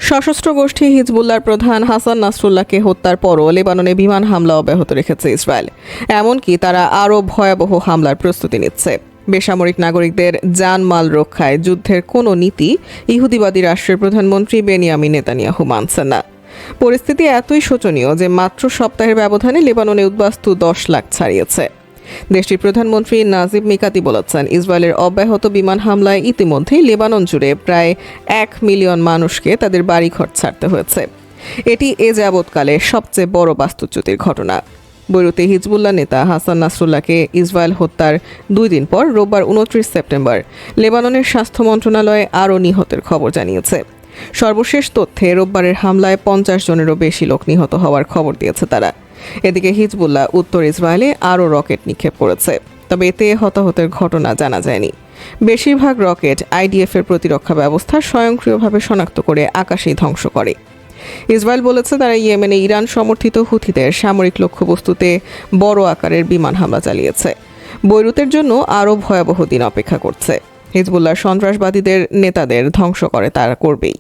সশস্ত্র গোষ্ঠী হিজবুল্লাহর প্রধান হাসান নাসরুল্লাহকে হত্যার পরও লেবাননে বিমান হামলা অব্যাহত রেখেছে ইসরায়েল। এমনকি তারা আরও ভয়াবহ হামলার প্রস্তুতি নিচ্ছে। বেসামরিক নাগরিকদের জানমাল রক্ষায় যুদ্ধের কোনো নীতি ইহুদিবাদী রাষ্ট্রের প্রধানমন্ত্রী বেনিয়ামিন নেতানিয়াহু মানছেন না। পরিস্থিতি এতই শোচনীয় যে মাত্র সপ্তাহের ব্যবধানে লেবাননে উদ্বাস্তু 10 লাখ ছাড়িয়েছে। দেশটির প্রধানমন্ত্রী নাজিব মিকাতি বলেছেন, ইসরায়েলের অব্যাহত বিমান হামলায় ইতিমধ্যেই লেবানন জুড়ে প্রায় 1 মিলিয়ন মানুষকে তাদের বাড়িঘর ছাড়তে হয়েছে। এটি এ যাবৎকালে সবচেয়ে বড় বাস্তুচ্যুতির ঘটনা। বৈরুতে হিজবুল্লাহ নেতা হাসান নাসরুল্লাহকে ইসরায়েল হত্যার 2 দিন পর রোববার 29 সেপ্টেম্বর লেবাননের স্বাস্থ্য মন্ত্রণালয় আরও নিহতের খবর জানিয়েছে। সর্বশেষ তথ্যে রোববারের হামলায় 50 জনেরও বেশি লোক নিহত হওয়ার খবর দিয়েছে তারা। এদিকে হিজবুল্লাহ উত্তর ইসরায়েলে আরও রকেট নিক্ষেপ করেছে, তবে এতে হতাহতের ঘটনা জানা যায়নি। বেশিরভাগ রকেট আইডিএফের প্রতিরক্ষা ব্যবস্থা স্বয়ংক্রিয়ভাবে শনাক্ত করে আকাশেই ধ্বংস করে। ইসরায়েল বলেছে তারা ইয়েমেনে ইরান সমর্থিত হুথিদের সামরিক লক্ষ্যবস্তুতে বড় আকারের বিমান হামলা চালিয়েছে। বৈরুতের জন্য আরও ভয়াবহ দিন অপেক্ষা করছে। হিজবুল্লাহ সন্ত্রাসবাদীদের নেতাদের ধ্বংস করে তারা করবেই।